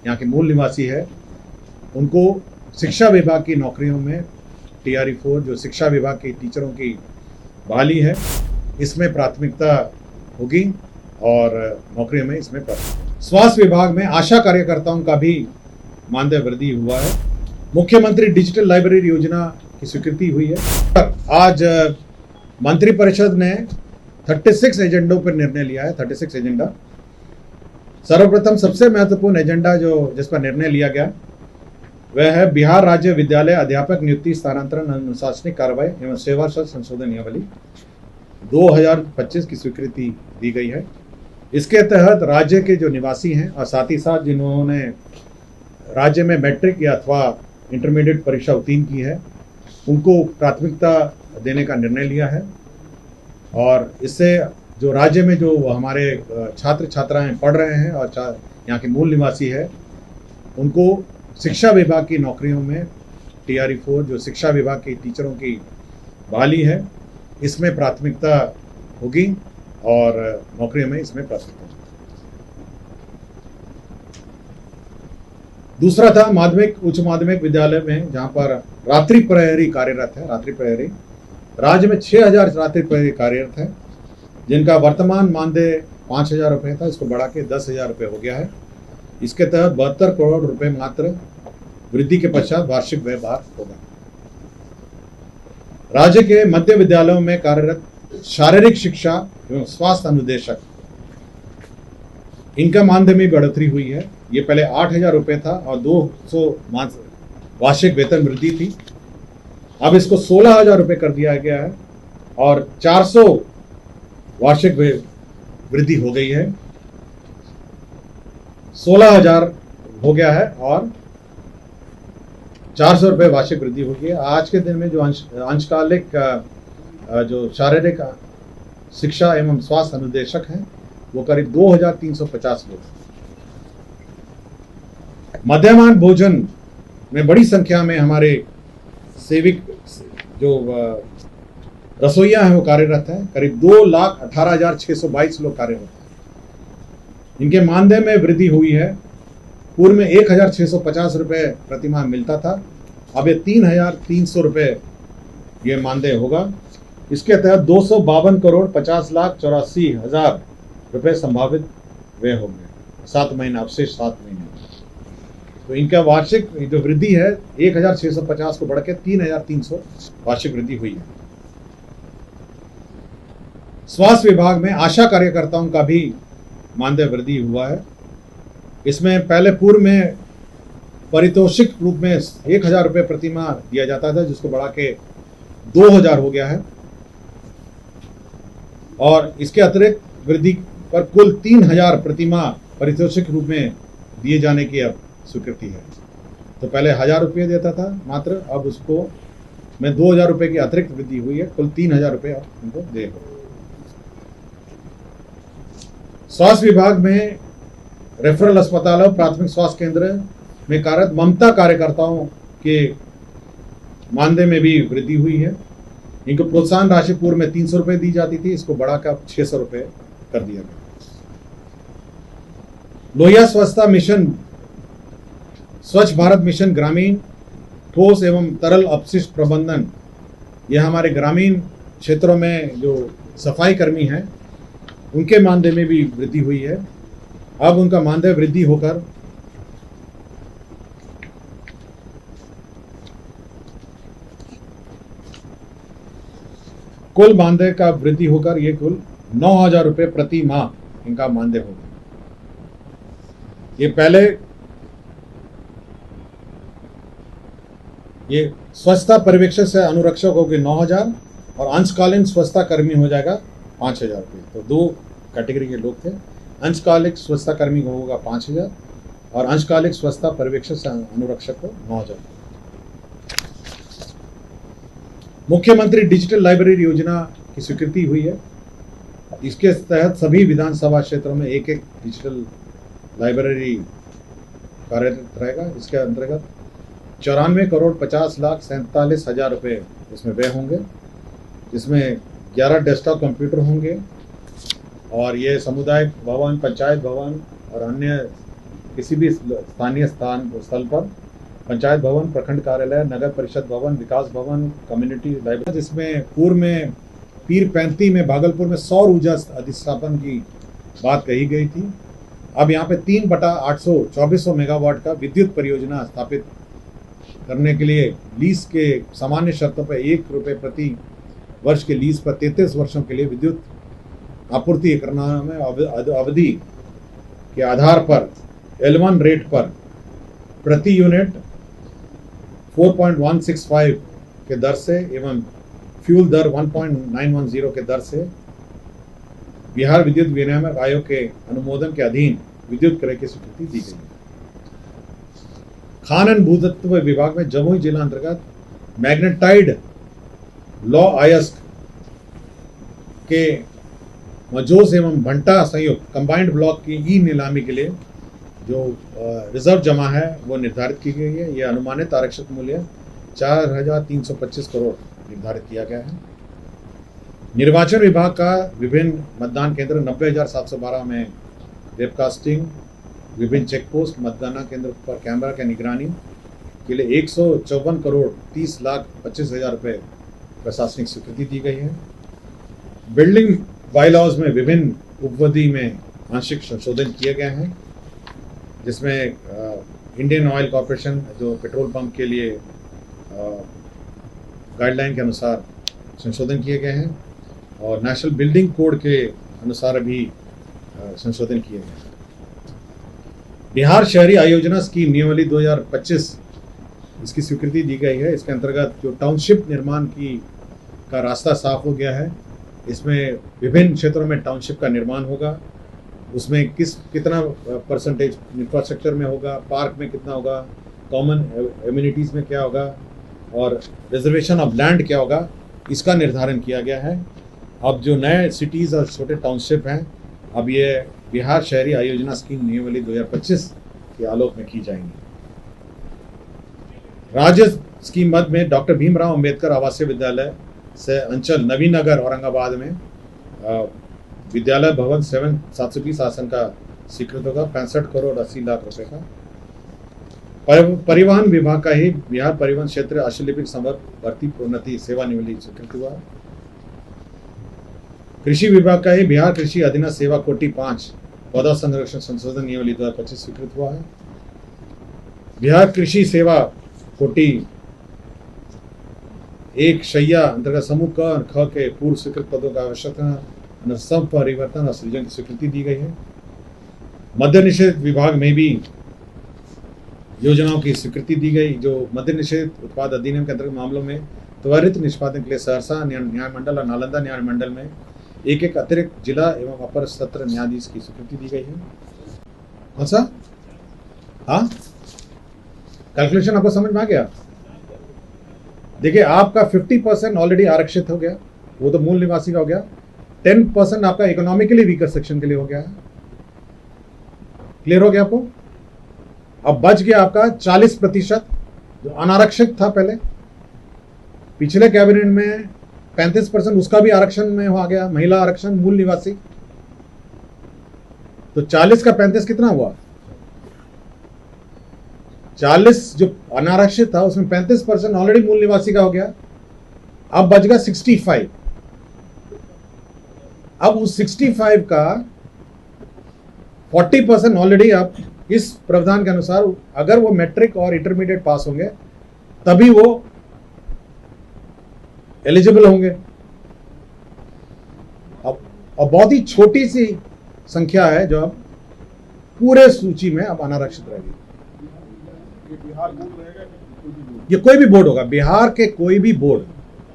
यहाँ के मूल निवासी है, उनको शिक्षा विभाग की नौकरियों में TRE-4 जो शिक्षा विभाग के टीचरों की बहाली है, इसमें प्राथमिकता होगी और नौकरियों में इसमें स्वास्थ्य विभाग में आशा कार्यकर्ताओं का भी मानदेय वृद्धि हुआ है। मुख्यमंत्री डिजिटल लाइब्रेरी योजना की स्वीकृति हुई है। आज मंत्रिपरिषद ने 36 एजेंडों पर निर्णय लिया है। 36 एजेंडा। सर्वप्रथम सबसे महत्वपूर्ण एजेंडा जिस पर निर्णय लिया गया वह है बिहार राज्य विद्यालय अध्यापक नियुक्ति स्थानांतरण अनुशासनिक कार्रवाई एवं सेवा शर्त संशोधन नियमावली 2025 की स्वीकृति दी गई है। इसके तहत राज्य के जो निवासी हैं और साथ ही साथ जिन्होंने राज्य में मैट्रिक या अथवा इंटरमीडिएट परीक्षा उत्तीर्ण की है, उनको प्राथमिकता देने का निर्णय लिया है। और इससे जो राज्य में जो हमारे छात्र छात्राएं पढ़ रहे हैं और यहाँ के मूल निवासी है, उनको शिक्षा विभाग की नौकरियों में TRE-4 जो शिक्षा विभाग के टीचरों की बहाली है, इसमें प्राथमिकता होगी और नौकरियों में इसमें प्राथमिकता होगी। दूसरा था माध्यमिक उच्च माध्यमिक विद्यालय में, जहां पर रात्रि प्रहरी कार्यरत है। रात्रि प्रहरी राज्य में 6000 रात्रि प्रहरी कार्यरत है, जिनका वर्तमान मानदेय 5000 रुपये था, इसको बढ़ा के 10,000 रुपये हो गया है। इसके तहत 72 करोड़ रुपए मात्र वृद्धि के पश्चात वार्षिक व्यय भार होगा। राज्य के मध्य विद्यालयों में कार्यरत शारीरिक शिक्षा एवं स्वास्थ्य अनुदेशक, इनका मानदेय में बढ़ोतरी हुई है। ये पहले 8000 रुपये था और 200 वार्षिक वेतन वृद्धि थी। अब इसको 16000 रुपये कर दिया गया है और 400 वार्षिक वृद्धि हो गई है। 16000 हो गया है और 400 रुपये वार्षिक वृद्धि हो गई है। आज के दिन में जो अंशकालिक जो शारीरिक शिक्षा एवं स्वास्थ्य अनुदेशक हैं, वो करीब 2350 लोग। मध्याह्न भोजन में बड़ी संख्या में हमारे सेविक जो रसोइया हैं वो कार्यरत हैं। करीब 2,18,622 लोग कार्यरत हैं। इनके मानदेय में वृद्धि हुई है। पूर्व में 1,650 रुपये प्रतिमाह मिलता था, अब ये 3,300 रुपये ये मानदेय होगा। इसके तहत 252 करोड़ 50,84,000 रुपये संभावित व्यय होंगे 7 महीना, अवशेष 7 महीने। तो इनका वार्षिक जो वृद्धि है 1,650 को बढ़ के 3,300 वार्षिक वृद्धि हुई है। स्वास्थ्य विभाग में आशा कार्यकर्ताओं का भी मानदेय वृद्धि हुआ है। इसमें पहले पूर्व में पारितोषिक रूप में 1,000 रुपये प्रतिमाह दिया जाता था, जिसको बढ़ा के 2,000 हो गया है और इसके अतिरिक्त वृद्धि पर कुल 3,000 प्रतिमाह पारितोषिक रूप में दिए जाने की अब स्वीकृति है। तो पहले 1,000 रुपये देता था मात्र, अब उसको में 2,000 रुपये की अतिरिक्त वृद्धि हुई है, कुल 3,000 रुपये अब उनको देगा। स्वास्थ्य विभाग में रेफरल अस्पतालों, प्राथमिक स्वास्थ्य केंद्र में कार्यरत ममता कार्यकर्ताओं के मानदेय में भी वृद्धि हुई है। इनको प्रोत्साहन राशि पूर्व में 300 रुपये दी जाती थी, इसको बढ़ाकर 600 रुपये कर दिया गया। लोहिया स्वच्छता मिशन, स्वच्छ भारत मिशन ग्रामीण ठोस एवं तरल अपशिष्ट प्रबंधन, यह हमारे ग्रामीण क्षेत्रों में जो सफाई कर्मी हैं उनके मानदेय में भी वृद्धि हुई है। अब उनका मानदेय वृद्धि होकर कुल मानदेय का वृद्धि होकर ये कुल 9,000 रुपये प्रति माह इनका मानदेय होगा। ये पहले ये स्वच्छता पर्यवेक्षक से अनुरक्षक हो गए 9,000 और अंशकालीन स्वच्छता कर्मी हो जाएगा 5,000 रुपये। तो 2 कैटेगरी के लोग थे। अंशकालिक स्वच्छता कर्मी को होगा 5,000 और अंशकालिक स्वच्छता पर्यवेक्षक से अनुरक्षक को 9,000। मुख्यमंत्री डिजिटल लाइब्रेरी योजना की स्वीकृति हुई है। इसके तहत सभी विधानसभा क्षेत्रों में एक डिजिटल लाइब्रेरी कार्यरत रहेगा। इसके अंतर्गत 94 करोड़ 50,47,000 रुपये इसमें व्यय होंगे, जिसमें 11 डेस्कटॉप कंप्यूटर होंगे और ये सामुदायिक भवन, पंचायत भवन और अन्य किसी भी स्थानीय स्थल पर पंचायत भवन, प्रखंड कार्यालय, नगर परिषद भवन, विकास भवन, कम्युनिटी लाइब्रेरी, जिसमें पूर्व में पीर पैंती में भागलपुर में सौर ऊर्जा अधिस्थापन की बात कही गई थी। अब यहाँ पे 3/800 2400 मेगावाट का विद्युत परियोजना स्थापित करने के लिए लीज के सामान्य शर्तों पर ₹1 प्रति वर्ष के लीज पर 33 वर्षों के लिए विद्युत आपूर्ति करना में अवधि के आधार पर L1 रेट पर प्रति यूनिट 4.165 के दर से एवं फ्यूल दर 1.910 के दर से बिहार विद्युत विनियामक आयोग के अनुमोदन के अधीन विद्युत क्रय की स्वीकृति दी गई है। खान एंड भूतत्व विभाग में जमुई जिला अंतर्गत मैग्नेटाइड लॉ अयस्क के मजोस एवं भंटा संयुक्त कंबाइंड ब्लॉक की ई नीलामी के लिए जो रिजर्व जमा है वो निर्धारित की गई है। यह अनुमानित आरक्षित मूल्य 4,325 करोड़ निर्धारित किया गया है। निर्वाचन विभाग का विभिन्न मतदान केंद्र 90,712 में वेबकास्टिंग, विभिन्न चेकपोस्ट, मतगणना केंद्र पर कैमरा की निगरानी के लिए 154 करोड़ 30,25,000 रुपये प्रशासनिक स्वीकृति दी गई है। बिल्डिंग बायलॉज में विभिन्न उपविधि में आंशिक संशोधन किए गए हैं, जिसमें इंडियन ऑयल कॉरपोरेशन जो पेट्रोल पंप के लिए गाइडलाइन के अनुसार संशोधन किए गए हैं और नेशनल बिल्डिंग कोड के अनुसार भी संशोधन किए गए हैं। बिहार शहरी आयोजना स्कीम नियमावली 2025 इसकी स्वीकृति दी गई है। इसके अंतर्गत जो टाउनशिप निर्माण का रास्ता साफ हो गया है। इसमें विभिन्न क्षेत्रों में टाउनशिप का निर्माण होगा। उसमें कितना परसेंटेज इंफ्रास्ट्रक्चर में होगा, पार्क में कितना होगा, कॉमन एम्यूनिटीज़ में क्या होगा और रिजर्वेशन ऑफ लैंड क्या होगा, इसका निर्धारण किया गया है। अब जो नए सिटीज़ और छोटे टाउनशिप हैं, अब ये बिहार शहरी आयोजना स्कीम नियमावली 2025 के आलोक में की जाएंगी। राज्य स्कीम मद में डॉक्टर भीमराव अंबेडकर आवासीय विद्यालय से अंचल नवीनगर औरंगाबाद में विद्यालय भवन 720 आसन का स्वीकृत होगा। 65 करोड़ 80 लाख रुपए का। परिवहन विभाग का ही बिहार परिवहन क्षेत्र अशुलिपिक संवर्ग भर्ती प्रोन्नति सेवा निवृत्ति स्वीकृत हुआ। कृषि विभाग का ही बिहार कृषि अधीनस्थ सेवा कोटि 5 पौधा संरक्षण संशोधन नियमावली 2025 स्वीकृत हुआ है। बिहार कृषि सेवा कोटि 1 शैया अंतर्गत समूह क और ख के पूर्व स्वीकृत पदों का आवश्यकता सब परिवर्तन और सृजन की स्वीकृति दी गई है। मद्य निषेध विभाग में भी योजनाओं की स्वीकृति दी गई। जो मद्य निषेध उत्पाद अधिनियम के अंतर्गत मामलों में त्वरित निष्पादन के लिए सहरसा न्याय मंडल और नालंदा न्याय मंडल में एक अतिरिक्त जिला एवं अपर सत्र न्यायाधीश की स्वीकृति दी गई है। कौन सा? हाँ, कैलकुलेशन आपको समझ में आ गया? देखिए, आपका 50% ऑलरेडी आरक्षित हो गया, वो तो मूल निवासी का हो गया। 10% आपका इकोनॉमिकली वीकर सेक्शन के लिए हो गया है। क्लियर हो गया आपको? अब बच गया आपका 40% जो अनारक्षित था पहले। पिछले कैबिनेट में 35% उसका भी आरक्षण में आ गया, महिला आरक्षण, मूल निवासी। तो 40 का 35 कितना हुआ? 40 जो अनारक्षित था उसमें 35% ऑलरेडी मूल निवासी का हो गया। अब बच गया 65। अब उस 65 का 40% ऑलरेडी आप इस प्रावधान के अनुसार अगर वो मैट्रिक और इंटरमीडिएट पास होंगे तभी वो एलिजिबल होंगे। अब बहुत ही छोटी सी संख्या है जो अब पूरे सूची में अब अनारक्षित रहेगी। ये कोई भी बोर्ड होगा, बिहार के कोई भी बोर्ड,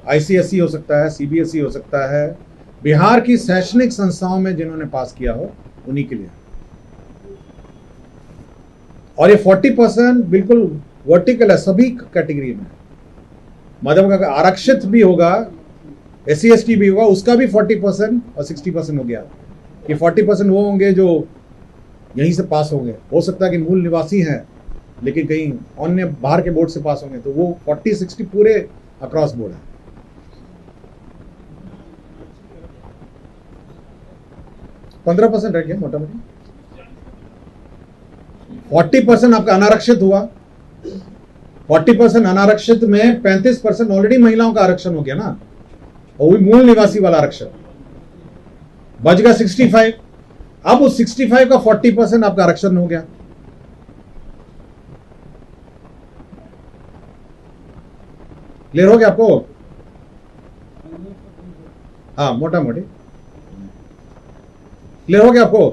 आईसीएसई हो सकता है, सीबीएसई हो सकता है, बिहार की शैक्षणिक संस्थाओं में जिन्होंने पास किया हो उन्हीं के लिए। और ये 40% बिल्कुल वर्टिकल है सभी कैटेगरी में। मतलब का आरक्षित भी होगा, SC ST भी होगा, उसका भी 40% और 60% हो गया कि 40% वो होंगे जो यहीं से पास होंगे। हो सकता है कि मूल निवासी हैं लेकिन कहीं अन्य बाहर के बोर्ड से पास होंगे, तो वो 40-60 पूरे अक्रॉस बोर्ड है। % रह गया मोटा मोटी। 40% आपका अनारक्षित हुआ। 40% अनारक्षित में 35% ऑलरेडी महिलाओं का आरक्षण हो गया ना, और वो मूल निवासी वाला आरक्षण बच गया 65। अब उस 65 का 40% आपका आरक्षण हो गया। क्लियर हो गया आपको? हाँ, मोटा मोटी क्लियर हो गया आपको?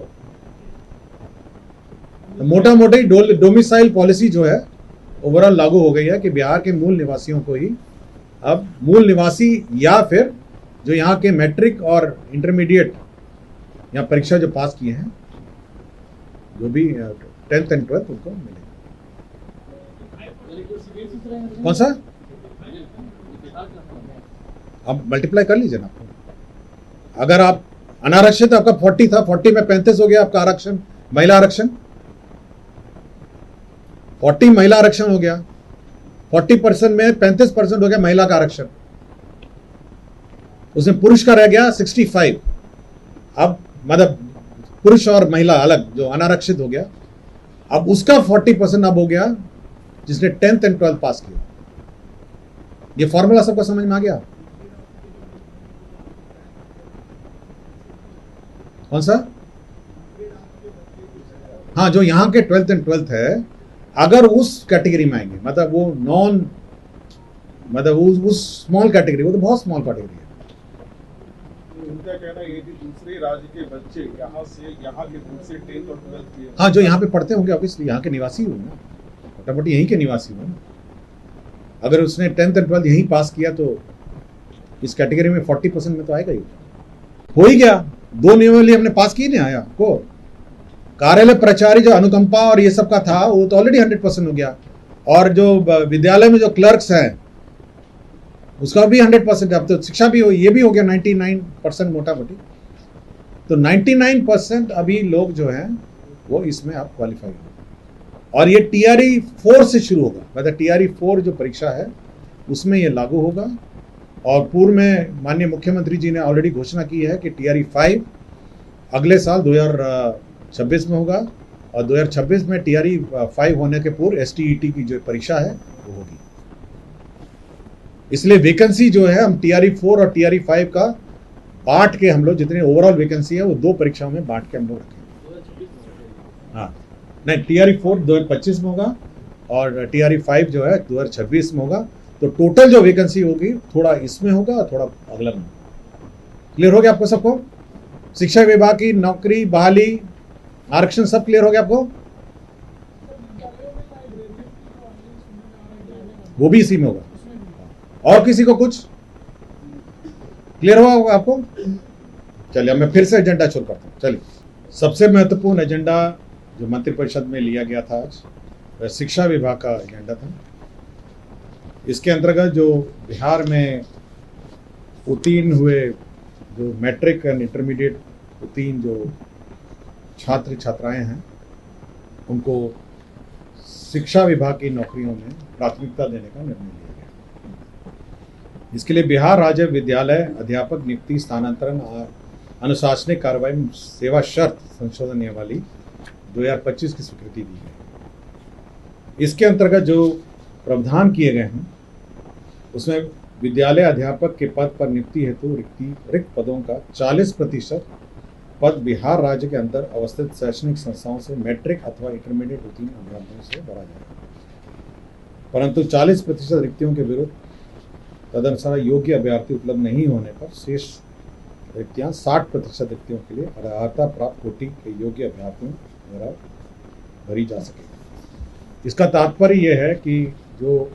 तो मोटा मोटी डोमिसाइल पॉलिसी जो है ओवरऑल लागू हो गई है कि बिहार के मूल निवासियों को ही अब मूल निवासी या फिर जो यहाँ के मैट्रिक और इंटरमीडिएट यहाँ परीक्षा जो पास किए हैं, जो भी 10th and 12th उनको मिलेगा। कौन सा? आप मल्टीप्लाई कर लीजिए ना। अगर आप अनारक्षित आपका 40 था, 40 में 35 हो गया आपका आरक्षण, महिला आरक्षण। 40 महिला आरक्षण हो गया, 40% में 35% हो गया महिला का आरक्षण, उसमें पुरुष का रह गया 65। अब मतलब पुरुष और महिला अलग जो अनारक्षित हो गया, अब उसका 40% अब हो गया जिसने 10th and 12th पास किया। ये फॉर्मूला सबको समझ में आ गया? कौन सा? हाँ, जो यहाँ के 12th and 12th है, अगर उस कैटेगरी में आएंगे, मतलब वो नॉन, मतलब उस स्मॉल कैटेगरी, वो तो बहुत स्मॉल कैटेगरी है। उनका कहना है कि दूसरे राज्य के बच्चे यहाँ के दूर से 10th और 12th किए। हाँ, जो यहाँ पे पढ़ते होंगे ऑब्वियसली यहाँ के निवासी होंगे, मोटा मोटी यहीं के निवासी होंगे। अगर उसने 10th and 12th यहीं पास किया तो इस कैटेगरी में 40% में तो आएगा ही। हो ही गया, 2 नियमावली हमने पास की नहीं आया को। कार्यालय प्राचार्य जो अनुकंपा और ये सब का था वो तो ऑलरेडी 100% हो गया, और जो विद्यालय में जो क्लर्क्स हैं उसका भी 100%। अब तो शिक्षा भी हो, ये भी हो गया 99% मोटा मोटी। तो 99% अभी लोग जो हैं वो इसमें आप क्वालिफाई हो, और ये TRE 4 से शुरू होगा, मतलब TRE 4 जो परीक्षा है उसमें ये लागू होगा। और पूर्व में माननीय मुख्यमंत्री जी ने ऑलरेडी घोषणा की है कि TRE 5 अगले साल 2026 में होगा, और 2026 में TRE 5 होने के पूर्व STET की जो परीक्षा है वो होगी। इसलिए वैकेंसी जो है हम TRE 4 और TRE 5 का बांट के हम लोग जितने ओवरऑल वैकेंसी है वो 2 परीक्षाओं में बांट के हम लोग रखेंगे। हाँ, नहीं, TRE 4 2025 में होगा और TRE 5 जो है 2026 में होगा। तो टोटल जो वैकेंसी होगी थोड़ा इसमें होगा और थोड़ा अगला में। क्लियर हो गया आपको सबको? शिक्षा विभाग की नौकरी बहाली आरक्षण सब क्लियर हो गया आपको? वो भी इसी में होगा। और किसी को कुछ क्लियर हुआ होगा आपको? चलिए मैं फिर से एजेंडा शुरू करता हूँ। चलिए, सबसे महत्वपूर्ण एजेंडा जो मंत्रिपरिषद में लिया गया था आज, वह शिक्षा विभाग का एजेंडा था। इसके अंतर्गत जो बिहार में उत्तीर्ण हुए जो मैट्रिक एंड इंटरमीडिएट उत्तीर्ण जो छात्र छात्राएं हैं उनको शिक्षा विभाग की नौकरियों में प्राथमिकता देने का निर्णय लिया गया। इसके लिए बिहार राज्य विद्यालय अध्यापक नियुक्ति स्थानांतरण अनुशासनिक कार्रवाई में सेवा शर्त संशोधन नियमावली 2025 की स्वीकृति दी गई। इसके अंतर्गत जो प्रावधान किए गए हैं उसमें विद्यालय अध्यापक के पद पर नियुक्ति हेतु रिक्त पदों का 40% पद बिहार राज्य के अंदर अवस्थित शैक्षणिक संस्थाओं से मैट्रिक अथवा इंटरमीडिएट उत्तीर्ण अभ्यर्थियों से भरा जाएगा, परंतु 40% रिक्तियों के विरुद्ध तदनुसार योग्य अभ्यर्थी उपलब्ध नहीं होने पर शेष रिक्तियां 60% रिक्तियों के लिए अर्हता प्राप्त कोटि के योग्य अभ्यर्थियों द्वारा भरी जा सकेगी। इसका तात्पर्य यह है कि जो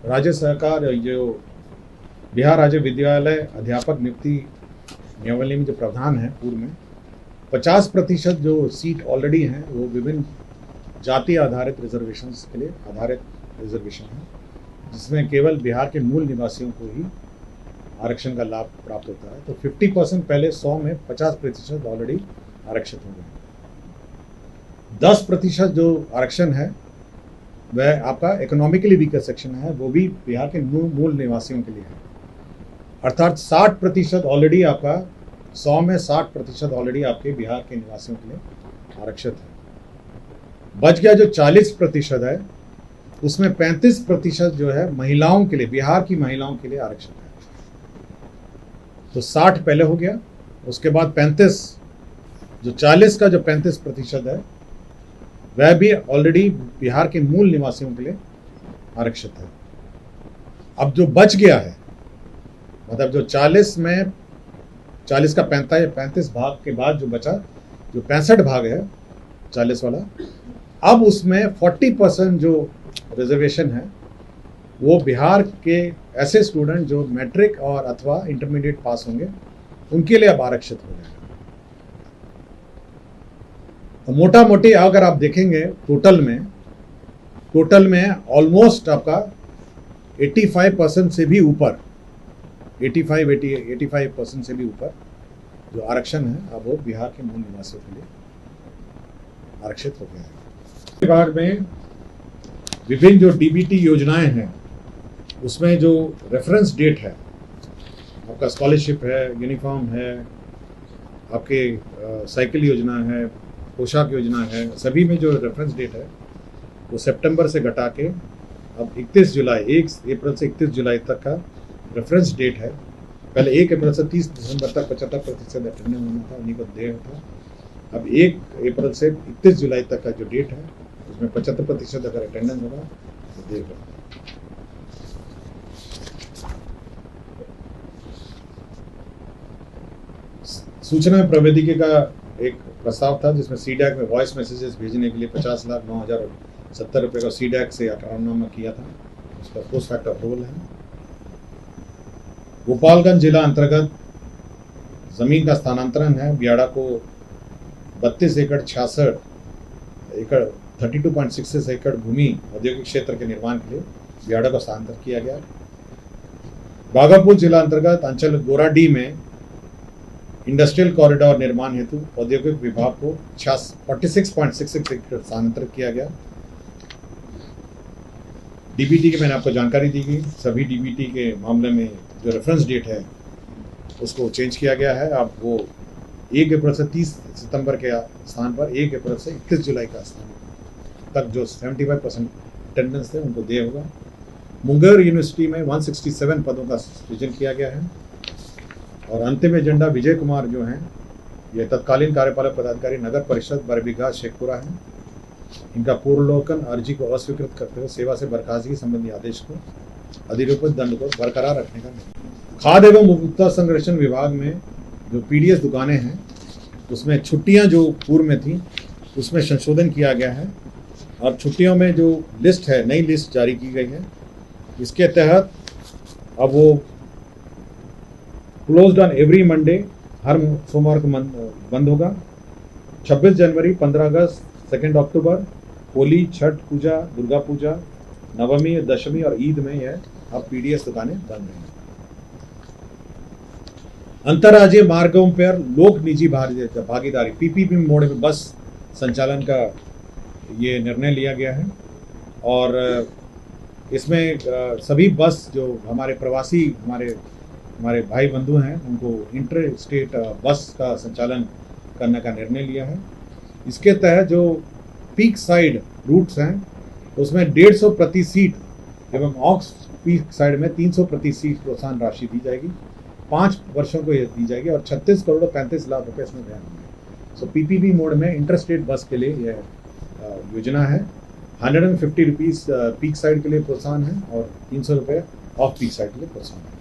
राज्य सरकार जो बिहार राज्य विद्यालय अध्यापक नियुक्ति नियमावली में जो प्रावधान है पूर्व में 50% जो सीट ऑलरेडी हैं वो विभिन्न जाति आधारित रिजर्वेशन के लिए आधारित रिजर्वेशन है, जिसमें केवल बिहार के मूल निवासियों को ही आरक्षण का लाभ प्राप्त होता है। तो 50% पहले 100 में 50% ऑलरेडी आरक्षित हो गए। 10% जो आरक्षण है वह आपका इकोनॉमिकली वीकर सेक्शन है, वो भी बिहार के मूल निवासियों के लिए है। अर्थात 60% ऑलरेडी आपका 100 में 60% ऑलरेडी आपके बिहार के निवासियों के लिए आरक्षित है। बच गया जो 40% है, उसमें 35% जो है महिलाओं के लिए, बिहार की महिलाओं के लिए आरक्षित है। तो 60 पहले हो गया, उसके बाद 35, जो 40 का जो 35% है वह भी ऑलरेडी बिहार के मूल निवासियों के लिए आरक्षित है। अब जो बच गया है, मतलब जो 40 में 40 का 35 भाग के बाद जो बचा, जो 65 भाग है 40 वाला, अब उसमें 40% जो रिजर्वेशन है वो बिहार के ऐसे स्टूडेंट जो मैट्रिक और अथवा इंटरमीडिएट पास होंगे उनके लिए अब आरक्षित हो जाएगा। तो मोटा मोटी अगर आप देखेंगे टोटल में ऑलमोस्ट आपका 85% से भी ऊपर, 85% से भी ऊपर जो आरक्षण है अब वो बिहार के मूल निवासियों के लिए आरक्षित हो गया है। विभाग में विभिन्न जो डीबीटी योजनाएं हैं उसमें जो रेफरेंस डेट है, आपका स्कॉलरशिप है, यूनिफॉर्म है, आपके साइकिल योजना है, पोशाक योजना है, सभी में जो रेफरेंस डेट है वो सितंबर से घटा के अब 1 अप्रैल से 31 जुलाई तक का रेफरेंस डेट है। पहले 1 अप्रैल से 30 दिसंबर तक 75% अटेंडेंस होना था, उन्हीं को देय था। अब 1 अप्रैल से 31 जुलाई तक का जो डेट है उसमें 75% अगर अटेंडेंस होगा तो देय होगा। सूचना प्रौद्योगिकी का एक प्रस्ताव था जिसमें सीडैक में वॉइस मैसेजेस भेजने के लिए 50,09,070 रुपये का सीडैक से करारनामा किया था, उसका पोस्ट फैक्ट अप्रूवल है। गोपालगंज जिला अंतर्गत जमीन का स्थानांतरण है। बियाड़ा को 32 एकड़ 66 एकड़ 32.66 एकड़ भूमि औद्योगिक क्षेत्र के निर्माण के लिए बियाड़ा को स्थानांतरित किया गया। भागलपुर जिला अंतर्गत अंचल गोराडीह में इंडस्ट्रियल कॉरिडोर निर्माण हेतु औद्योगिक विभाग को 46.66 एकड़ स्थानांतरित किया गया। डीबीटी की मैंने आपको जानकारी दी गई। सभी डीबीटी के मामले में जो रेफरेंस डेट है उसको चेंज किया गया है। अब वो 1 अप्रैल से 30 सितंबर के स्थान पर 1 अप्रैल से 31 जुलाई का स्थान तक जो 75% अटेंडेंस थे उनको दे होगा। मुंगेर यूनिवर्सिटी में 167 पदों का सृजन किया गया है। और अंतिम एजेंडा विजय कुमार जो हैं, ये तत्कालीन कार्यपालक पदाधिकारी नगर परिषद बरबीघा शेखपुरा हैं। इनका पूर्वलोकन अर्जी को अस्वीकृत करते हुए सेवा से बर्खास्तगी संबंधी आदेश को अधिरोपित दंड को बरकरार रखने का निर्णय। खाद्य एवं उपभोक्ता संरक्षण विभाग में जो पीडीएस दुकानें हैं उसमें छुट्टियां जो पूर्व में थी उसमें संशोधन किया गया है और छुट्टियों में जो लिस्ट है, नई लिस्ट जारी की गई है। इसके तहत अब वो क्लोज्ड ऑन एवरी मंडे, हर सोमवार को बंद होगा। 26 जनवरी, 15 अगस्त, 2 अक्टूबर, होली, छठ पूजा, दुर्गा पूजा, नवमी, दशमी और ईद में यह अब पीडीएस दुकानें बंद हैं। अंतर्राज्यीय मार्गों पर लोक निजी भागीदारी पीपीपी मोड में बस संचालन का ये निर्णय लिया गया है और इसमें सभी बस जो हमारे प्रवासी हमारे भाई बंधु हैं उनको इंटर स्टेट बस का संचालन करने का निर्णय लिया है। इसके तहत जो पीक साइड रूट्स हैं उसमें 150 प्रति सीट एवं ऑक्स पीक साइड में 300 प्रति सीट प्रोत्साहन राशि दी जाएगी। 5 वर्षों को यह दी जाएगी और 36 करोड़ 35 लाख रुपए इसमें व्यय होंगे। सो पीपीपी मोड में इंटर स्टेट बस के लिए यह योजना है। 150 रुपीज़ पीक साइड के लिए प्रोत्साहन है और 300 रुपये ऑफ पीक साइड के लिए प्रोत्साहन है।